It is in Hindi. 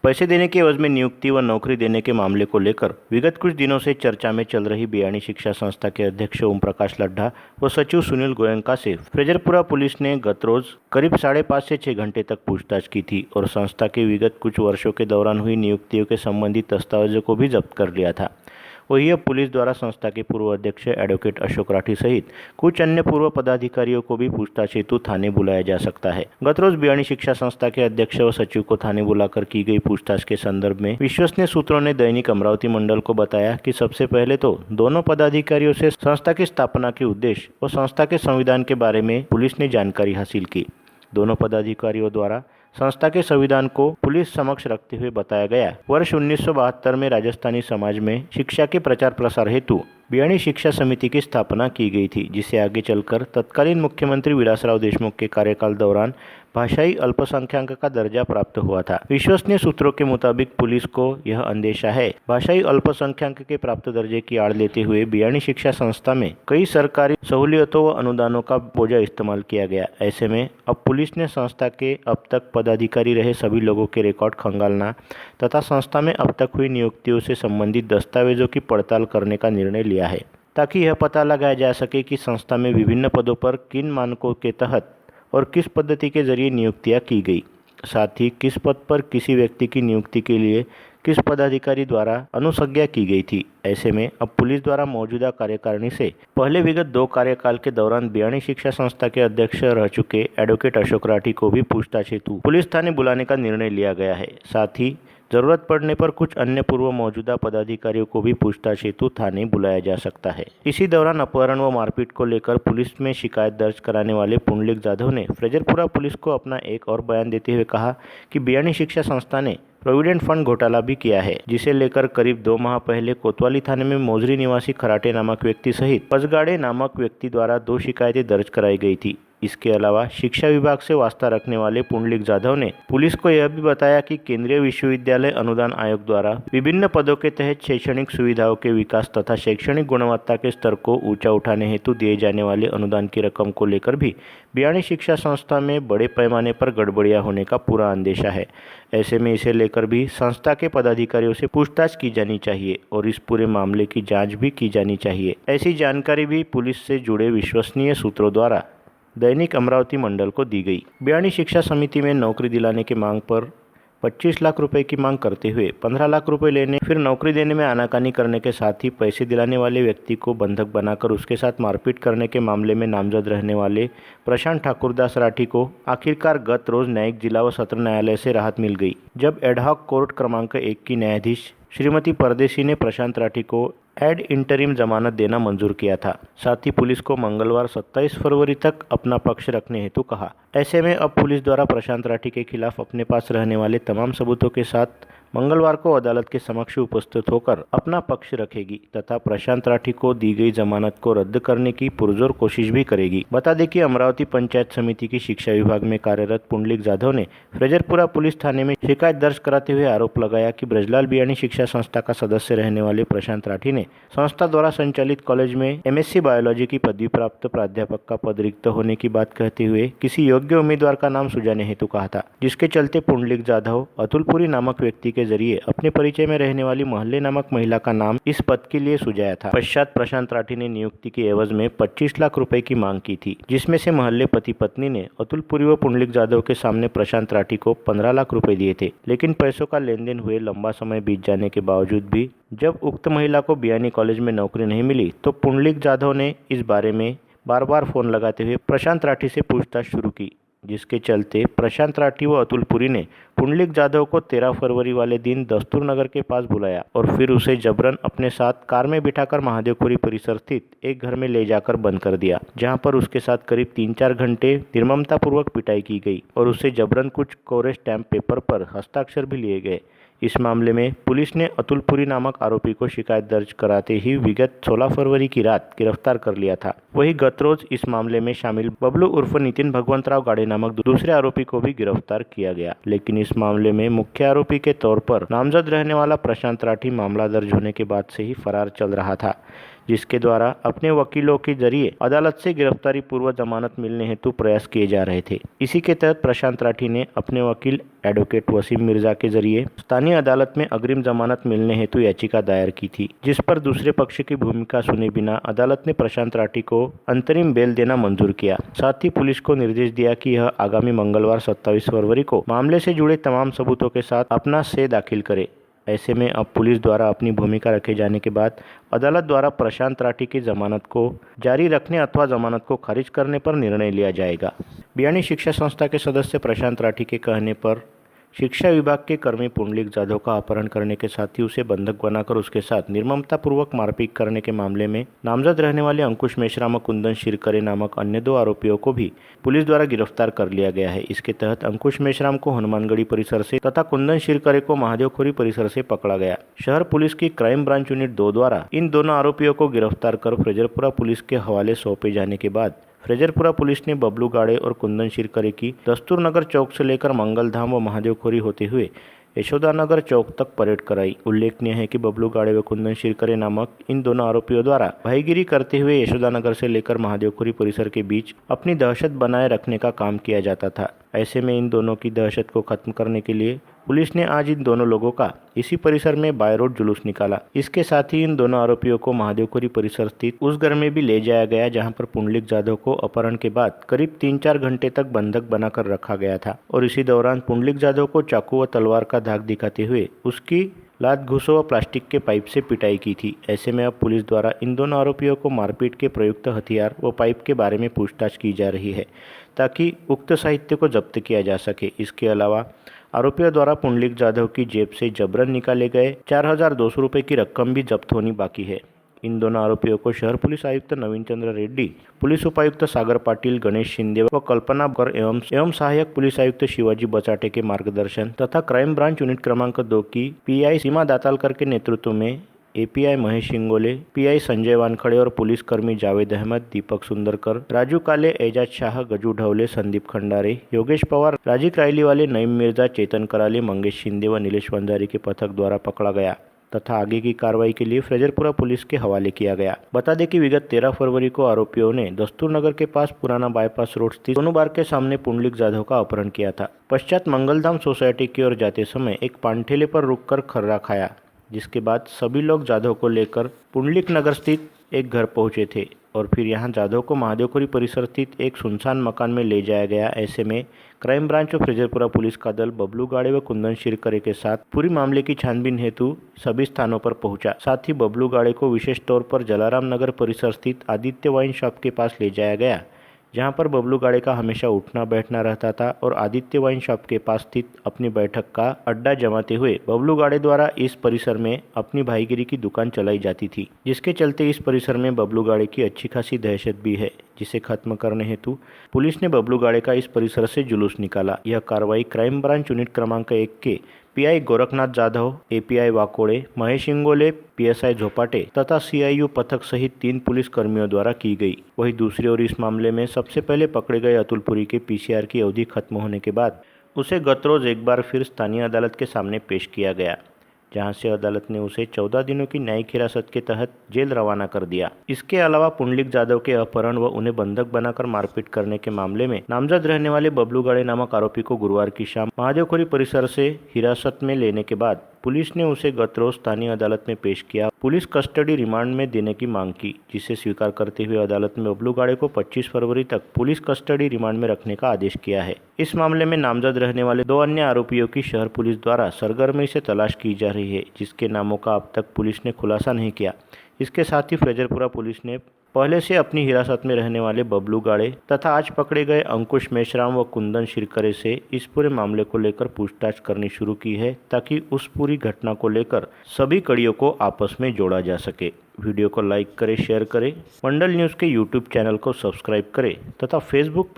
पैसे देने के एवज में नियुक्ति व नौकरी देने के मामले को लेकर विगत कुछ दिनों से चर्चा में चल रही बियाणी शिक्षा संस्था के अध्यक्ष ओम प्रकाश लड्ढा व सचिव सुनील गोयनका से फ्रेजरपुरा पुलिस ने गत रोज करीब 5.5 से 6 घंटे तक पूछताछ की थी और संस्था के विगत कुछ वर्षों के दौरान हुई नियुक्तियों के संबंधित दस्तावेजों को भी जब्त कर लिया था। वही अब पुलिस द्वारा संस्था के पूर्व अध्यक्ष एडवोकेट अशोक राठी सहित कुछ अन्य पूर्व पदाधिकारियों को भी पूछताछ हेतु थाने बुलाया जा सकता है। गत रोज बियाणी शिक्षा संस्था के अध्यक्ष व सचिव को थाने बुलाकर की गई पूछताछ के संदर्भ में विश्वसनीय सूत्रों ने दैनिक अमरावती मंडल को बताया कि सबसे पहले तो दोनों पदाधिकारियों से संस्था की स्थापना के उद्देश्य और संस्था के संविधान के बारे में पुलिस ने जानकारी हासिल की। दोनों पदाधिकारियों द्वारा संस्था के संविधान को पुलिस समक्ष रखते हुए बताया गया, वर्ष 1972 में राजस्थानी समाज में शिक्षा के प्रचार प्रसार हेतु बियाणी शिक्षा समिति की स्थापना की गई थी, जिसे आगे चलकर तत्कालीन मुख्यमंत्री विलासराव देशमुख के कार्यकाल दौरान भाषाई अल्पसंख्यक का दर्जा प्राप्त हुआ था। विश्वसनीय सूत्रों के मुताबिक पुलिस को यह अंदेशा है भाषाई अल्पसंख्यक के प्राप्त दर्जे की आड़ लेते हुए बियाणी शिक्षा संस्था में कई सरकारी सहूलियतों व अनुदानों का बोझा इस्तेमाल किया गया। ऐसे में अब पुलिस ने संस्था के अब तक पदाधिकारी रहे सभी लोगों के रिकॉर्ड खंगालना तथा संस्था में अब तक हुई नियुक्तियों से संबंधित दस्तावेजों की पड़ताल करने का निर्णय लिया है, ताकि यह पता लगाया जा सके कि संस्था में विभिन्न पदों पर किन मानकों के तहत और किस पद्धति के जरिए नियुक्तियां की गई, साथ ही किस पद पर किसी व्यक्ति की नियुक्ति के लिए किस पदाधिकारी द्वारा अनुज्ञा की गई थी। ऐसे में अब पुलिस द्वारा मौजूदा कार्यकारिणी से पहले विगत 2 कार्यकाल के दौरान बियाणी शिक्षा संस्था के अध्यक्ष रह चुके एडवोकेट अशोक राठी को भी पूछताछ हेतु पुलिस थाने बुलाने का निर्णय लिया गया है। साथ ही जरूरत पड़ने पर कुछ अन्य पूर्व मौजूदा पदाधिकारियों को भी पूछताछ हेतु थाने बुलाया जा सकता है। इसी दौरान अपहरण व मारपीट को लेकर पुलिस में शिकायत दर्ज कराने वाले पुंडलिक जाधव ने फ्रेजरपुरा पुलिस को अपना एक और बयान देते हुए कहा कि बियाणी शिक्षा संस्था ने प्रोविडेंट फंड घोटाला भी किया है, जिसे लेकर करीब 2 माह पहले कोतवाली थाने में मोजरी निवासी खराटे नामक व्यक्ति सहित पसगाड़े नामक व्यक्ति द्वारा 2 शिकायतें दर्ज कराई गई थी। इसके अलावा शिक्षा विभाग से वास्ता रखने वाले पुंडलिक जाधव ने पुलिस को यह भी बताया कि केंद्रीय विश्वविद्यालय अनुदान आयोग द्वारा विभिन्न पदों के तहत शैक्षणिक सुविधाओं के विकास तथा शैक्षणिक गुणवत्ता के स्तर को ऊंचा उठाने हेतु दिए जाने वाले अनुदान की रकम को लेकर भी बियाणी शिक्षा संस्था में बड़े पैमाने पर गड़बड़ियां होने का पूरा अंदेशा है। ऐसे में इसे लेकर भी संस्था के पदाधिकारियों से पूछताछ की जानी चाहिए और इस पूरे मामले की जाँच भी की जानी चाहिए। ऐसी जानकारी भी पुलिस से जुड़े विश्वसनीय सूत्रों द्वारा दैनिक अमरावती मंडल को दी गई। बियाणी शिक्षा समिति में नौकरी दिलाने की मांग पर 25 लाख रुपए की मांग करते हुए 15 लाख रुपए लेने फिर नौकरी देने में आनाकानी करने के साथ ही पैसे दिलाने वाले व्यक्ति को बंधक बनाकर उसके साथ मारपीट करने के मामले में नामजद रहने वाले प्रशांत ठाकुरदास राठी को आखिरकार गत रोज न्यायिक जिला व सत्र न्यायालय से राहत मिल गई, जब एडहॉक कोर्ट क्रमांक 1 की न्यायाधीश श्रीमती परदेसी ने प्रशांत राठी को एड इंटरिम जमानत देना मंजूर किया था। साथ ही पुलिस को मंगलवार 27 फरवरी तक अपना पक्ष रखने हेतु कहा। ऐसे में अब पुलिस द्वारा प्रशांत राठी के खिलाफ अपने पास रहने वाले तमाम सबूतों के साथ मंगलवार को अदालत के समक्ष उपस्थित होकर अपना पक्ष रखेगी तथा प्रशांत राठी को दी गई जमानत को रद्द करने की पुरजोर कोशिश भी करेगी। बता दें कि अमरावती पंचायत समिति की शिक्षा विभाग में कार्यरत पुंडलिक जाधव ने फ्रेजरपुरा पुलिस थाने में शिकायत दर्ज कराते हुए आरोप लगाया कि ब्रजलाल बियाणी शिक्षा संस्था का सदस्य रहने वाले प्रशांत राठी ने संस्था द्वारा संचालित कॉलेज में MSc बायोलॉजी की पदवी प्राप्त प्राध्यापक का पद रिक्त होने की बात कहते हुए किसी योग्य उम्मीदवार का नाम सुझाने हेतु कहा था, जिसके चलते पुंडलिक जाधव अतुलपुरी नामक व्यक्ति के जरिए अपने परिचय में रहने वाली महल्ले नामक महिला का नाम इस पद के लिए सुझाया था। पश्चात प्रशांत राठी ने नियुक्ति के एवज में 25 लाख रुपए की मांग की थी, जिसमें से महल्ले पति पत्नी ने अतुलपुरी व पुंडलिक जाधव के सामने प्रशांत राठी को 15 लाख रुपए दिए थे। लेकिन पैसों का लेन देन हुए लंबा समय बीत जाने के बावजूद भी जब उक्त महिला को बियाणी कॉलेज में नौकरी नहीं मिली तो पुंडलिक जाधव ने इस बारे में बार बार फोन लगाते हुए प्रशांत राठी से पूछताछ शुरू की, जिसके चलते प्रशांत राठी व अतुलपुरी ने पुंडलिक जाधव को 13 फरवरी वाले दिन दस्तूर नगर के पास बुलाया और फिर उसे जबरन अपने साथ कार में बिठाकर महादेवपुरी परिसर स्थित एक घर में ले जाकर बंद कर दिया, जहां पर उसके साथ करीब 3-4 घंटे निर्ममतापूर्वक पिटाई की गई और उसे जबरन कुछ कोरे स्टैम्प पेपर पर हस्ताक्षर भी लिए गए। इस मामले में पुलिस ने अतुलपुरी नामक आरोपी को शिकायत दर्ज कराते ही विगत 16 फरवरी की रात गिरफ्तार कर लिया था। वहीं गत रोज इस मामले में शामिल बबलू उर्फ नितिन भगवंतराव गाड़े नामक दूसरे आरोपी को भी गिरफ्तार किया गया। लेकिन इस मामले में मुख्य आरोपी के तौर पर नामजद रहने वाला प्रशांत राठी मामला दर्ज होने के बाद से ही फरार चल रहा था। जिसके द्वारा अपने वकीलों के जरिए अदालत से गिरफ्तारी पूर्व जमानत मिलने हेतु प्रयास किए जा रहे थे। इसी के तहत प्रशांत राठी ने अपने वकील एडवोकेट वसीम मिर्जा के जरिए स्थानीय अदालत में अग्रिम जमानत मिलने हेतु याचिका दायर की थी, जिस पर दूसरे पक्ष की भूमिका सुने बिना अदालत ने प्रशांत राठी को अंतरिम बेल देना मंजूर किया। साथ ही पुलिस को निर्देश दिया कि यह आगामी मंगलवार 27 फरवरी को मामले से जुड़े तमाम सबूतों के साथ अपना से दाखिल करे। ऐसे में अब पुलिस द्वारा अपनी भूमिका रखे जाने के बाद अदालत द्वारा प्रशांत राठी की जमानत को जारी रखने अथवा जमानत को खारिज करने पर निर्णय लिया जाएगा। बियाणी शिक्षा संस्था के सदस्य प्रशांत राठी के कहने पर शिक्षा विभाग के कर्मी पुंडलिक जाधव का अपहरण करने के साथ ही उसे बंधक बनाकर उसके साथ निर्ममतापूर्वक मारपीट करने के मामले में नामजद रहने वाले अंकुश मेश्राम और कुंदन शिरकरे नामक अन्य 2 आरोपियों को भी पुलिस द्वारा गिरफ्तार कर लिया गया है। इसके तहत अंकुश मेश्राम को हनुमानगढ़ी परिसर से तथा कुंदन शिरकरे को महादेवखोरी परिसर से पकड़ा गया। शहर पुलिस की क्राइम ब्रांच यूनिट 2 द्वारा इन दोनों आरोपियों को गिरफ्तार कर फ्रेजरपुरा पुलिस के हवाले सौंपे जाने के बाद फ्रेजरपुरा पुलिस ने बबलू गाड़े और कुंदन शिरकरे की दस्तूरनगर चौक से लेकर मंगलधाम व महादेवखोरी होते हुए यशोदानगर चौक तक परेड कराई। उल्लेखनीय है कि बबलू गाड़े व कुंदन शिरकरे नामक इन दोनों आरोपियों द्वारा भाईगिरी करते हुए यशोदानगर से लेकर महादेवखोरी परिसर के बीच अपनी दहशत बनाए रखने का काम किया जाता था। ऐसे में इन दोनों की दहशत को खत्म करने के लिए पुलिस ने आज इन दोनों लोगों का इसी परिसर में बाय रोड जुलूस निकाला। इसके साथ ही इन दोनों आरोपियों को महादेवखोरी परिसर स्थित उस घर में भी ले जाया गया जहां पर पुंडलिक जाधव को अपहरण के बाद करीब 3-4 घंटे तक बंधक बनाकर रखा गया था और इसी दौरान पुंडलिक जाधव को चाकू व तलवार का धाक दिखाते हुए उसकी लात घुसो व प्लास्टिक के पाइप से पिटाई की थी। ऐसे में अब पुलिस द्वारा इन दोनों आरोपियों को मारपीट के प्रयुक्त हथियार व पाइप के बारे में पूछताछ की जा रही है ताकि उक्त साहित्य को जब्त किया जा सके। इसके अलावा आरोपियों द्वारा पुंडलिक जाधव की जेब से जबरन निकाले गए 4200 रुपये की रकम भी जब्त होनी बाकी है। इन दोनों आरोपियों को शहर पुलिस आयुक्त नवीन चंद्र रेड्डी, पुलिस उपायुक्त सागर पाटिल, गणेश शिंदे व कल्पना कर एवं सहायक पुलिस आयुक्त शिवाजी बचाटे के मार्गदर्शन तथा क्राइम ब्रांच यूनिट क्रमांक 2 की पीआई सीमा दातालकर के नेतृत्व में एपीआई महेश सिंगोले, पीआई संजय वानखड़े और पुलिसकर्मी जावेद अहमद, दीपक सुंदरकर, राजू काले, एजाज शाह, गजू ढवले, संदीप खंडारे, योगेश पवार, राजीव रायलीवाले, नईम मिर्जा, चेतन कराले, मंगेश शिंदे व नीलेश वंजारी के पथक द्वारा पकड़ा गया तथा आगे की कार्रवाई के लिए फ्रेजरपुरा पुलिस के हवाले किया गया। बता दें कि विगत 13 फरवरी को आरोपियों ने दस्तूरनगर के पास पुराना बाईपास रोड स्थित सोनू बार के सामने पुंडलिक जाधव का अपहरण किया था। पश्चात मंगलधाम सोसाइटी की ओर जाते समय एक पानठेले पर रुककर खर्रा खाया, जिसके बाद सभी लोग जाधव को लेकर पुंडलिक नगर स्थित एक घर पहुंचे थे और फिर यहां जाधव को महादेवखोरी परिसर स्थित एक सुनसान मकान में ले जाया गया। ऐसे में क्राइम ब्रांच और फ्रेजरपुरा पुलिस का दल बबलू गाड़े व कुंदन शिरकरे के साथ पूरी मामले की छानबीन हेतु सभी स्थानों पर पहुंचा। साथ ही बबलू गाड़े को विशेष तौर पर जलाराम नगर परिसर स्थित आदित्य वाइन शॉप के पास ले जाया गया, जहां पर बबलू गाड़े का हमेशा उठना बैठना रहता था और आदित्य वाइन शॉप के पास स्थित अपनी बैठक का अड्डा जमाते हुए बबलू गाड़े द्वारा इस परिसर में अपनी भाईगिरी की दुकान चलाई जाती थी, जिसके चलते इस परिसर में बबलू गाड़े की अच्छी खासी दहशत भी है, जिसे खत्म करने हेतु पुलिस ने बबलू गाड़े का इस परिसर से जुलूस निकाला। यह कार्रवाई क्राइम ब्रांच यूनिट क्रमांक 1 के PI Gorakhnath Jadhav, API Wakode, Mahesh Ingole, PSI Zopate तथा सीआईयू पथक सहित 3 पुलिस कर्मियों द्वारा की गई। वहीं दूसरी ओर इस मामले में सबसे पहले पकड़े गए अतुलपुरी के पीसीआर की अवधि खत्म होने के बाद उसे गत रोज एक बार फिर स्थानीय अदालत के सामने पेश किया गया, जहां से अदालत ने उसे 14 दिनों की न्यायिक हिरासत के तहत जेल रवाना कर दिया। इसके अलावा पुंडलिक जाधव के अपहरण व उन्हें बंधक बनाकर मारपीट करने के मामले में नामजद रहने वाले बबलू गाड़े नामक आरोपी को गुरुवार की शाम महादेवखोरी परिसर से हिरासत में लेने के बाद पुलिस ने उसे गत रोज स्थानीय अदालत में पेश किया। पुलिस कस्टडी रिमांड में देने की मांग की, जिसे स्वीकार करते हुए अदालत ने बबलू गाड़े को 25 फरवरी तक पुलिस कस्टडी रिमांड में रखने का आदेश किया है। इस मामले में नामजद रहने वाले 2 अन्य आरोपियों की शहर पुलिस द्वारा सरगर्मी से तलाश की जा रही है, जिसके नामों का अब तक पुलिस ने खुलासा नहीं किया। इसके साथ ही फ्रेजरपुरा पुलिस ने पहले से अपनी हिरासत में रहने वाले बबलू गाड़े तथा आज पकड़े गए अंकुश मेश्राम व कुंदन शिरकरे से इस पूरे मामले को लेकर पूछताछ करनी शुरू की है, ताकि उस पूरी घटना को लेकर सभी कड़ियों को आपस में जोड़ा जा सके। वीडियो को लाइक करें, शेयर करें, मंडल न्यूज़ के यूट्यूब चैनल को सब्सक्राइब करें तथा फेसबुक